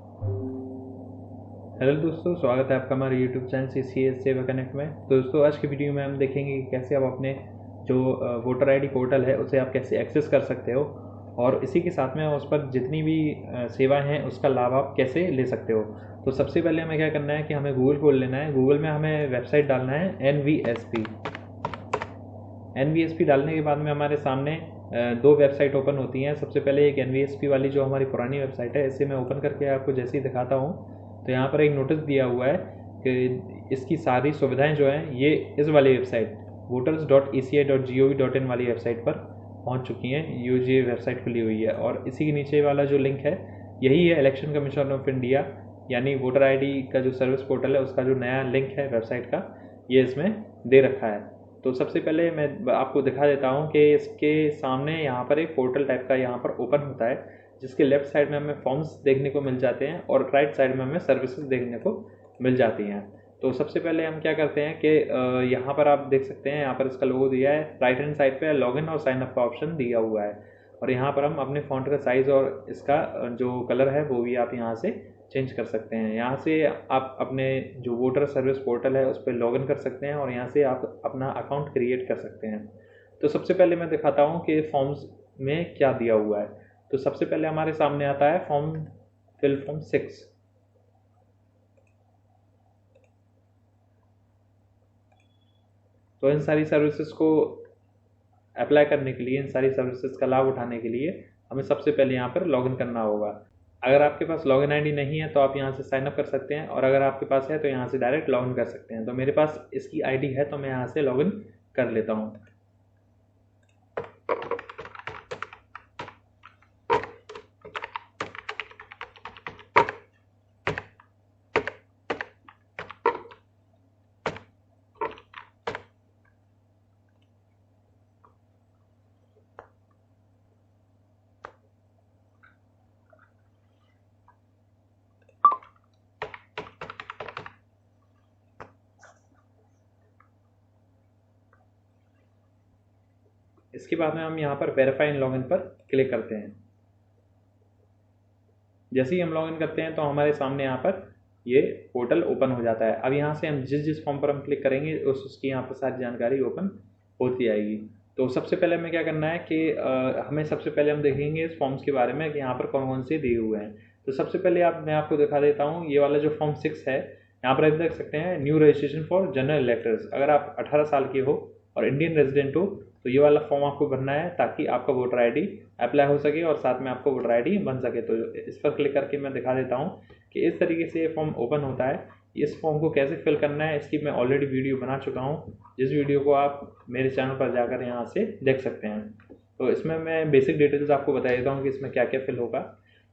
Hello दोस्तों, स्वागत है आपका हमारे यूट्यूब चैनल CCS सेवा कनेक्ट में। तो दोस्तों, आज की वीडियो में हम देखेंगे कि कैसे आप अपने जो वोटर आईडी पोर्टल है उसे आप कैसे एक्सेस कर सकते हो, और इसी के साथ में उस पर जितनी भी सेवाएं हैं उसका लाभ आप कैसे ले सकते हो। तो सबसे पहले हमें क्या करना है कि हमें गूगल खोल लेना है। गूगल में हमें वेबसाइट डालना है NVSP डालने के बाद में हमारे सामने दो वेबसाइट ओपन होती हैं। सबसे पहले एक NVSP वाली जो हमारी पुरानी वेबसाइट है, इसे मैं ओपन करके आपको जैसे ही दिखाता हूँ तो यहाँ पर एक नोटिस दिया हुआ है कि इसकी सारी सुविधाएं जो हैं ये इस वाली वेबसाइट voters.eci.gov.in वाली वेबसाइट पर पहुँच चुकी हैं। ये वेबसाइट खुली हुई है और इसी के नीचे वाला जो लिंक है यही है इलेक्शन कमीशन ऑफ इंडिया, यानी वोटर आईडी का जो सर्विस पोर्टल है उसका जो नया लिंक है वेबसाइट का, ये इसमें दे रखा है। तो सबसे पहले मैं आपको दिखा देता हूँ कि इसके सामने यहाँ पर एक पोर्टल टाइप का यहाँ पर ओपन होता है, जिसके लेफ्ट साइड में हमें फॉर्म्स देखने को मिल जाते हैं और राइट साइड में हमें सर्विसेज देखने को मिल जाती हैं। तो सबसे पहले हम क्या करते हैं कि यहाँ पर आप देख सकते हैं, यहाँ पर इसका लोगो दिया है। राइट हैंड साइड पे लॉगिन और साइन अप का ऑप्शन दिया हुआ है और यहाँ पर हम अपने फ़ॉन्ट का साइज़ और इसका जो कलर है वो भी आप यहाँ से चेंज कर सकते हैं। यहाँ से आप अपने जो वोटर सर्विस पोर्टल है उस पर लॉगिन कर सकते हैं और यहाँ से आप अपना अकाउंट क्रिएट कर सकते हैं। तो सबसे पहले मैं दिखाता हूँ कि फॉर्म्स में क्या दिया हुआ है। तो सबसे पहले हमारे सामने आता है फॉर्म 6। तो इन सारी सर्विसेज को अप्लाई करने के लिए, इन सारी सर्विसेज का लाभ उठाने के लिए हमें सबसे पहले यहाँ पर लॉगिन करना होगा। अगर आपके पास लॉगिन आईडी नहीं है तो आप यहाँ से साइन अप कर सकते हैं, और अगर आपके पास है तो यहाँ से डायरेक्ट लॉगिन कर सकते हैं। तो मेरे पास इसकी आईडी है तो मैं यहाँ से लॉगिन कर लेता हूँ। इसके बाद में हम यहाँ पर वेरीफाई इन लॉगिन पर क्लिक करते हैं। जैसे ही हम लॉगिन करते हैं तो हमारे सामने यहाँ पर ये पोर्टल ओपन हो जाता है। अब यहाँ से हम जिस फॉर्म पर हम क्लिक करेंगे उसकी यहाँ पर सारी जानकारी ओपन होती आएगी। तो सबसे पहले हमें क्या करना है कि हमें सबसे पहले हम देखेंगे इस फॉर्म्स के बारे में कि यहाँ पर कौन कौन से दिए हुए हैं। तो सबसे पहले मैं आपको दिखा देता हूँ, ये वाला जो फॉर्म 6 है, यहाँ पर आप देख सकते हैं new registration for general electors. अगर आप 18 साल के हो और इंडियन रेजिडेंट हो तो ये वाला फॉर्म आपको भरना है ताकि आपका वोटर आईडी अप्लाई हो सके और साथ में आपको वोटर आईडी बन सके। तो इस पर क्लिक करके मैं दिखा देता हूँ कि इस तरीके से ये फॉर्म ओपन होता है। इस फॉर्म को कैसे फिल करना है इसकी मैं ऑलरेडी वीडियो बना चुका हूँ, जिस वीडियो को आप मेरे चैनल पर जाकर यहाँ से देख सकते हैं। तो इसमें मैं बेसिक डिटेल्स आपको बता देता हूँ कि इसमें क्या क्या फिल होगा।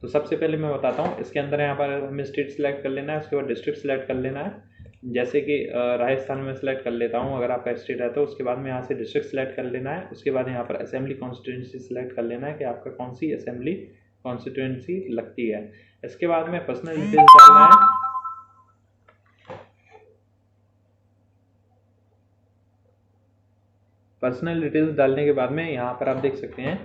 तो सबसे पहले मैं बताता हूँ, इसके अंदर यहाँ पर हमें स्टेट सेलेक्ट कर लेना है, उसके बाद डिस्ट्रिक्ट सेलेक्ट कर लेना है। जैसे कि राजस्थान में सेलेक्ट कर लेता हूँ अगर आपका स्टेट है तो। उसके बाद में यहाँ से डिस्ट्रिक्ट सेलेक्ट कर लेना है। उसके बाद यहाँ पर असेंबली कॉन्स्टिट्यूंसी सेलेक्ट कर लेना है कि आपका कौन सी असेंबली कॉन्स्टिट्यूंसी लगती है। इसके बाद में पर्सनल डिटेल्स डालना है। पर्सनल डिटेल्स डालने के बाद में यहाँ पर आप देख सकते हैं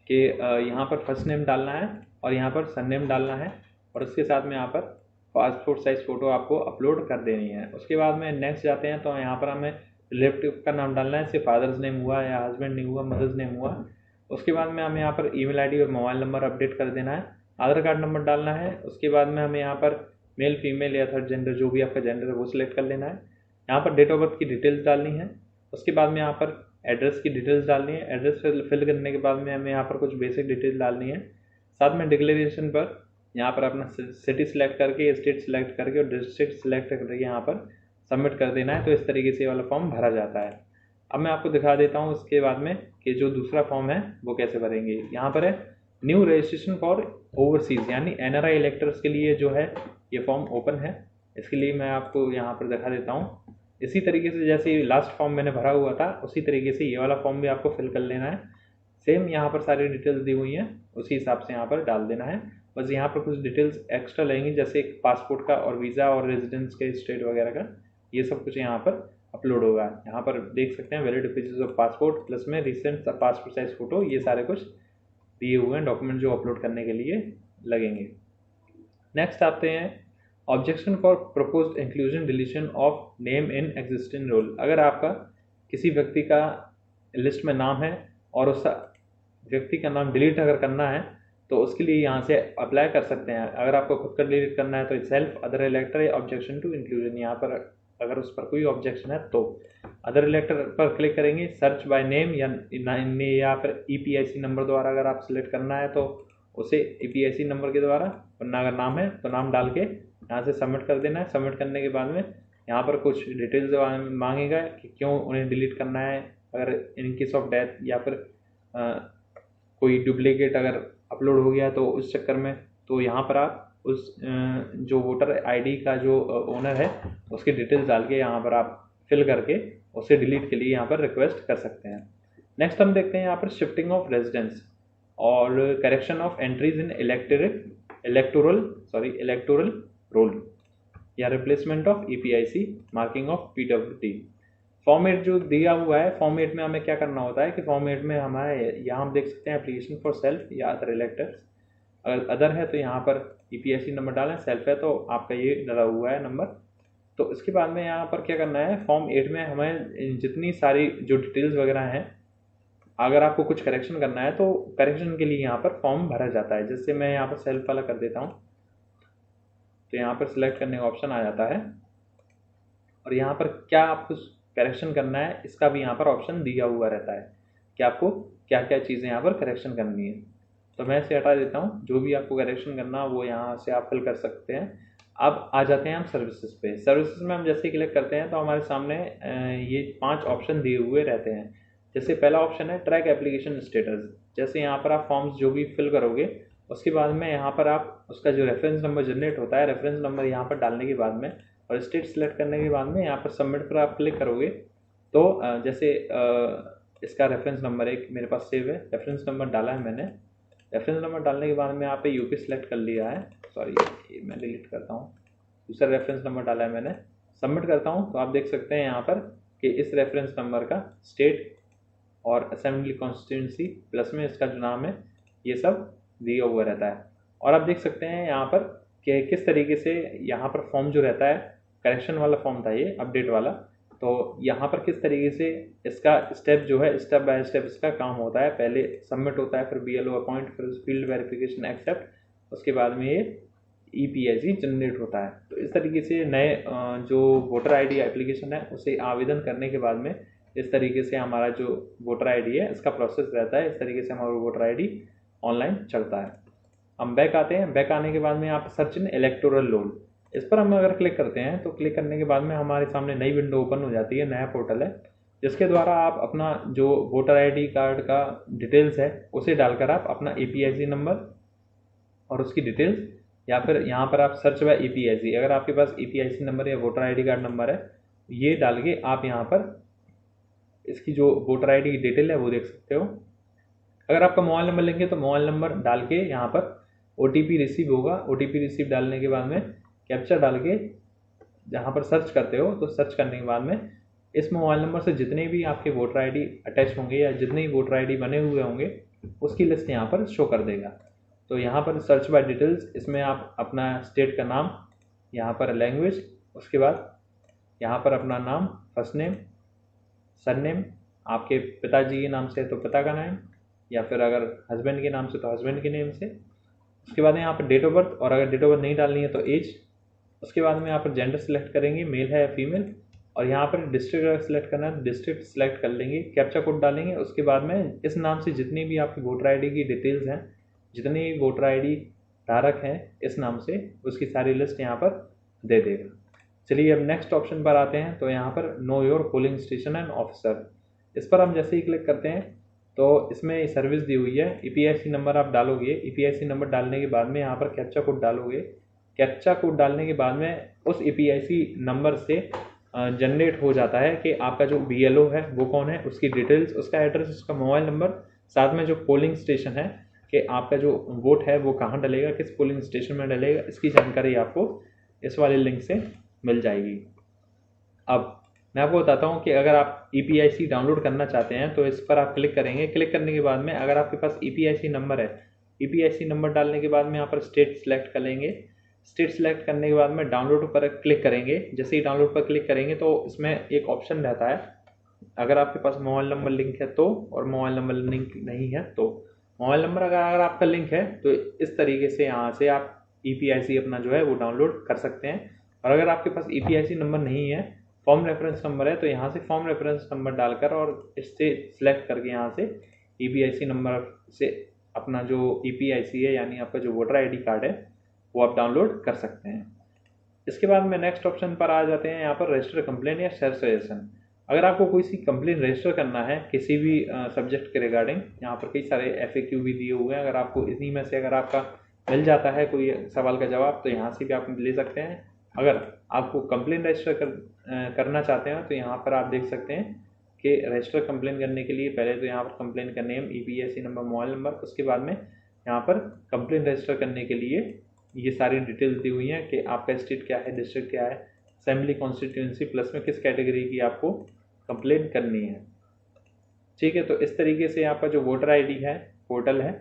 कि यहाँ पर फर्स्ट नेम डालना है और यहाँ पर सरनेम डालना है, और उसके साथ में यहाँ पर पासपोर्ट साइज फ़ोटो आपको अपलोड कर देनी है। उसके बाद में नेक्स्ट जाते हैं तो यहाँ पर हमें रिलेटिव का नाम डालना है, जैसे फादर्स नेम हुआ या हस्बैंड नेम हुआ, मदर्स नेम हुआ। उसके बाद में हमें यहाँ पर ईमेल आईडी और मोबाइल नंबर अपडेट कर देना है। आधार कार्ड नंबर डालना है। उसके बाद में हमें यहाँ पर मेल फीमेल या थर्ड जेंडर जो भी आपका जेंडर है वो सिलेक्ट कर लेना है। यहाँ पर डेट ऑफ बर्थ की डिटेल्स डालनी है। उसके बाद में यहाँ पर एड्रेस की डिटेल्स डालनी है। एड्रेस फिल करने के बाद में हमें यहाँ पर कुछ बेसिक डिटेल्स डालनी है। साथ में डिक्लेरेशन पर यहाँ पर अपना सिटी सेलेक्ट करके, स्टेट सेलेक्ट करके और डिस्ट्रिक्ट सेलेक्ट करके यहाँ पर सबमिट कर देना है। तो इस तरीके से ये वाला फॉर्म भरा जाता है। अब मैं आपको दिखा देता हूँ इसके बाद में कि जो दूसरा फॉर्म है वो कैसे भरेंगे। यहाँ पर है न्यू रजिस्ट्रेशन फॉर ओवरसीज, यानी NRI इलेक्टर्स के लिए जो है ये फॉर्म ओपन है। इसके लिए मैं आपको यहाँ पर दिखा देता हूँ। इसी तरीके से जैसे लास्ट फॉर्म मैंने भरा हुआ था उसी तरीके से ये वाला फॉर्म भी आपको फिल कर लेना है। सेम यहाँ पर सारी डिटेल्स दी हुई हैं, उसी हिसाब से यहाँ पर डाल देना है। बस यहाँ पर कुछ डिटेल्स एक्स्ट्रा लगेंगी, जैसे पासपोर्ट का और वीज़ा और रेजिडेंस के स्टेट वगैरह का, ये सब कुछ यहाँ पर अपलोड होगा। यहाँ पर देख सकते हैं valid features of passport plus में रिसेंट पासपोर्ट साइज फ़ोटो, ये सारे कुछ दिए हुए हैं डॉक्यूमेंट जो अपलोड करने के लिए लगेंगे। नेक्स्ट आते हैं objection for proposed inclusion deletion of name in existing roll. अगर आपका किसी व्यक्ति का लिस्ट में नाम है और उस व्यक्ति का नाम डिलीट अगर करना है तो उसके लिए यहाँ से अप्लाई कर सकते हैं। अगर आपको खुद का डिलीट करना है तो सेल्फ अदर इलेक्टर या ऑब्जेक्शन टू इंक्लूजन, यहाँ पर अगर उस पर कोई ऑब्जेक्शन है तो अदर इलेक्टर पर क्लिक करेंगे। सर्च बाय नेम या फिर EPIC नंबर द्वारा अगर आप सिलेक्ट करना है तो उसे EPIC नंबर के द्वारा, वरना अगर नाम है तो नाम डाल के यहाँ से सबमिट कर देना है। सबमिट करने के बाद में यहाँ पर कुछ डिटेल्स मांगेगा कि क्यों उन्हें डिलीट करना है, अगर इन केस ऑफ डेथ या फिर कोई डुप्लीकेट अगर अपलोड हो गया तो उस चक्कर में, तो यहाँ पर आप उस जो वोटर ID का जो ओनर है उसकी डिटेल्स डाल के यहाँ पर आप फिल करके उसे डिलीट के लिए यहाँ पर रिक्वेस्ट कर सकते हैं। नेक्स्ट हम देखते हैं यहाँ पर शिफ्टिंग ऑफ रेजिडेंस और correction of entries in electoral roll या replacement of EPIC marking of PWT। Form 8 जो दिया हुआ है, फॉर्म 8 में हमें क्या करना होता है कि फॉर्म 8 में हमारे यहाँ हम देख सकते हैं एप्लीकेशन फॉर सेल्फ या अदर इलेक्टर्स। अगर अदर है तो यहाँ पर EPIC नंबर डालें, सेल्फ है तो आपका ये डला हुआ है नंबर। तो इसके बाद में यहाँ पर क्या करना है, फॉर्म 8 में हमें जितनी सारी जो डिटेल्स वगैरह हैं, अगर आपको कुछ करेक्शन करना है तो करेक्शन के लिए यहाँ पर फॉर्म भरा जाता है। जैसे मैं यहाँ पर सेल्फ वाला कर देता हूँ तो यहाँ पर सिलेक्ट करने का ऑप्शन आ जाता है और यहाँ पर क्या आपको करेक्शन करना है इसका भी यहाँ पर ऑप्शन दिया हुआ रहता है कि आपको क्या क्या चीज़ें यहाँ पर करेक्शन करनी है। तो मैं इसे हटा देता हूँ, जो भी आपको करेक्शन करना वो यहाँ से आप फिल कर सकते हैं। अब आ जाते हैं हम सर्विसेज पे। सर्विसेज में हम जैसे क्लिक करते हैं तो हमारे सामने ये 5 ऑप्शन दिए हुए रहते हैं। जैसे पहला ऑप्शन है ट्रैक एप्लीकेशन स्टेटस। जैसे यहाँ पर आप फॉर्म्स जो भी फिल करोगे उसके बाद में यहाँ पर आप उसका जो रेफरेंस नंबर जनरेट होता है, रेफरेंस नंबर यहाँ पर डालने के बाद में और स्टेट सेलेक्ट करने के बाद में यहाँ पर सबमिट पर आप क्लिक करोगे तो जैसे इसका रेफरेंस नंबर एक मेरे पास सेव है, रेफरेंस नंबर डाला है मैंने। रेफरेंस नंबर डालने के बाद में यहाँ पे यूपी सेलेक्ट कर लिया है, सॉरी ये मैं डिलीट करता हूँ। दूसरा रेफरेंस नंबर डाला है मैंने, सबमिट करता हूँ तो आप देख सकते हैं यहाँ पर कि इस रेफरेंस नंबर का स्टेट और असेंबली कॉन्स्टिट्यूंसी प्लस में इसका जो नाम है ये सब दिया हुआ रहता है। और आप देख सकते हैं यहाँ पर कि किस तरीके से यहाँ पर फॉर्म जो रहता है, करेक्शन वाला फॉर्म था ये, अपडेट वाला, तो यहाँ पर किस तरीके से इसका स्टेप जो है स्टेप बाय स्टेप इसका काम होता है। पहले सबमिट होता है, फिर BLO अपॉइंट, फिर फील्ड वेरिफिकेशन एक्सेप्ट, उसके बाद में ये EPIC जनरेट होता है। तो इस तरीके से नए जो वोटर ID एप्लीकेशन है उसे आवेदन करने के बाद में इस तरीके से हमारा जो वोटर ID है इसका प्रोसेस रहता है। इस तरीके से हमारा वोटर ID ऑनलाइन चलता है। हम बैक आते हैं, बैक आने के बाद में यहाँ पर सर्च इन इलेक्टोरल रोल, इस पर हम अगर क्लिक करते हैं तो क्लिक करने के बाद में हमारे सामने नई विंडो ओपन हो जाती है, नया पोर्टल है जिसके द्वारा आप अपना जो वोटर ID कार्ड का डिटेल्स है उसे डालकर आप अपना EPIC नंबर और उसकी डिटेल्स, या फिर यहाँ पर आप सर्च बाय EPIC, अगर आपके पास EPIC नंबर या वोटर ID कार्ड नंबर है ये डाल के आप यहाँ पर इसकी जो वोटर ID की डिटेल है वो देख सकते हो। अगर आपका मोबाइल नंबर लेंगे तो मोबाइल नंबर डाल के यहाँ पर OTP रिसीव होगा, OTP रिसीव डालने के बाद में कैप्चा डाल के जहाँ पर सर्च करते हो तो सर्च करने के बाद में इस मोबाइल नंबर से जितने भी आपके वोटर ID अटैच होंगे या जितने भी वोटर ID बने हुए होंगे उसकी लिस्ट यहाँ पर शो कर देगा। तो यहाँ पर सर्च बाय डिटेल्स, इसमें आप अपना स्टेट का नाम, यहाँ पर लैंग्वेज, उसके बाद यहाँ पर अपना नाम, फर्स्ट नेम, सरनेम, आपके पिताजी के नाम से तो पिता का नाम, या फिर अगर हस्बैंड के नाम से तो हस्बैंड के नेम से। उसके बाद यहाँ पर डेट ऑफ बर्थ, और अगर डेट ऑफ बर्थ नहीं डालनी है तो एज। उसके बाद में यहाँ पर जेंडर सेलेक्ट करेंगे, मेल है या फीमेल, और यहाँ पर डिस्ट्रिक्ट अगर सेलेक्ट करना है डिस्ट्रिक्ट सेलेक्ट कर लेंगे, कैप्चा कोड डालेंगे। उसके बाद में इस नाम से जितनी भी आपकी वोटर ID की डिटेल्स हैं, जितने भी वोटर ID धारक हैं इस नाम से, उसकी सारी लिस्ट यहाँ पर दे देगा। चलिए अब नेक्स्ट ऑप्शन पर आते हैं। तो यहाँ पर know your polling station and officer, इस पर हम जैसे ही क्लिक करते हैं तो इसमें सर्विस दी हुई है। EPIC नंबर आप डालोगे, EPIC नंबर डालने के बाद में यहाँ पर कैप्चा कोड डालोगे। कैप्चा कोड डालने के बाद में उस EPIC नंबर से जनरेट हो जाता है कि आपका जो BLO है वो कौन है, उसकी डिटेल्स, उसका एड्रेस, उसका मोबाइल नंबर, साथ में जो पोलिंग स्टेशन है कि आपका जो वोट है वो कहाँ डलेगा, किस पोलिंग स्टेशन में डलेगा, इसकी जानकारी आपको इस वाले लिंक से मिल जाएगी। अब मैं आपको बताता हूँ कि अगर आप EPIC डाउनलोड करना चाहते हैं तो इस पर आप क्लिक करेंगे। क्लिक करने के बाद में अगर आपके पास EPIC नंबर है, EPIC नंबर डालने के बाद में यहाँ पर स्टेट सेलेक्ट कर लेंगे। स्टेट सेलेक्ट करने के बाद में डाउनलोड पर क्लिक करेंगे। जैसे ही डाउनलोड पर क्लिक करेंगे तो इसमें एक ऑप्शन रहता है, अगर आपके पास मोबाइल नंबर लिंक है तो, और मोबाइल नंबर लिंक नहीं है तो। मोबाइल नंबर अगर आपका लिंक है तो इस तरीके से यहाँ से आप EPIC अपना जो है वो डाउनलोड कर सकते हैं। और अगर आपके पास EPIC नंबर नहीं है, फॉर्म रेफरेंस नंबर है, तो यहाँ से फॉर्म रेफरेंस नंबर डालकर और इससे सिलेक्ट करके यहाँ से EPIC नंबर से अपना जो EPIC है यानी आपका जो वोटर ID कार्ड है वो आप डाउनलोड कर सकते हैं। इसके बाद में नेक्स्ट ऑप्शन पर आ जाते हैं, यहाँ पर रजिस्टर कंप्लेन या शेयर सजेशन। अगर आपको कोई सी कंप्लेन रजिस्टर करना है किसी भी सब्जेक्ट के रिगार्डिंग, यहाँ पर कई सारे FAQ भी दिए हुए हैं। अगर आपको इन्हीं में से अगर आपका मिल जाता है कोई सवाल का जवाब तो यहाँ से भी आप ले सकते हैं। अगर आपको कंप्लेन रजिस्टर करना चाहते हैं तो यहाँ पर आप देख सकते हैं कि रजिस्टर कंप्लेन करने के लिए पहले तो यहाँ पर कंप्लेन का name, EPIC number, mobile number, उसके बाद में यहाँ पर कंप्लेन रजिस्टर करने के लिए ये सारी डिटेल्स दी हुई हैं कि आपका स्टेट क्या है, डिस्ट्रिक्ट क्या है, असेंबली कॉन्स्टिट्यूंसी प्लस में किस कैटेगरी की आपको कंप्लेन करनी है। ठीक है, तो इस तरीके से आपका जो वोटर ID है पोर्टल है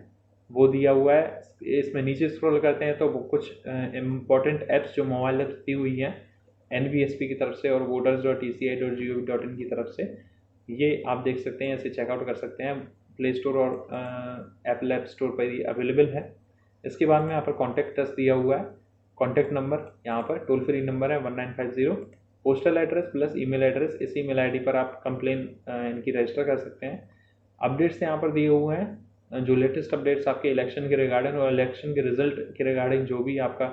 वो दिया हुआ है। इसमें नीचे स्क्रॉल करते हैं तो वो कुछ इम्पॉर्टेंट ऐप्स जो मोबाइल ऐप्स दी हुई हैं NVSP की तरफ से और voters.eci.gov.in की तरफ से, ये आप देख सकते हैं, इसे चेकआउट कर सकते हैं। प्ले स्टोर और एप्पल ऐप स्टोर पर ही अवेलेबल है। इसके बाद में यहाँ पर कॉन्टैक्ट अस दिया हुआ है, कॉन्टैक्ट नंबर यहाँ पर टोल फ्री नंबर है 1950, postal address plus email address, इस ईमेल ID पर आप कंप्लेन इनकी रजिस्टर कर सकते हैं। अपडेट्स यहाँ पर दिए हुए हैं, जो लेटेस्ट अपडेट्स आपके इलेक्शन के रिगार्डिंग और इलेक्शन के रिजल्ट के रिगार्डिंग जो भी आपका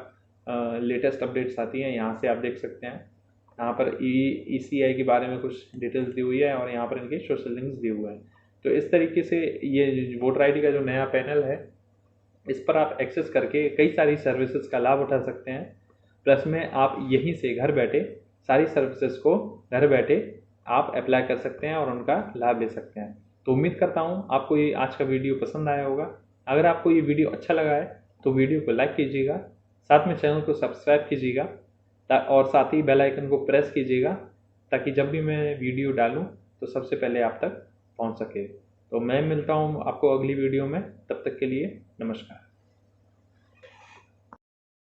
लेटेस्ट अपडेट्स आती हैं यहाँ से आप देख सकते हैं। यहाँ पर ECI के बारे में कुछ डिटेल्स दी हुई है और यहाँ पर इनके सोशल लिंक्स दिए हुए हैं। तो इस तरीके से ये वोटर ID का जो नया पैनल है इस पर आप एक्सेस करके कई सारी सर्विसेज का लाभ उठा सकते हैं। प्लस में आप यहीं से घर बैठे सारी सर्विसेज को घर बैठे आप अप्लाई कर सकते हैं और उनका लाभ ले सकते हैं। तो उम्मीद करता हूँ आपको ये आज का वीडियो पसंद आया होगा। अगर आपको ये वीडियो अच्छा लगा है तो वीडियो को लाइक कीजिएगा, साथ में चैनल को सब्सक्राइब कीजिएगा और साथ ही बेल आइकन को प्रेस कीजिएगा ताकि जब भी मैं वीडियो डालूँ तो सबसे पहले आप तक पहुँच सके। तो मैं मिलता हूँ आपको अगली वीडियो में, तब तक के लिए नमस्कार।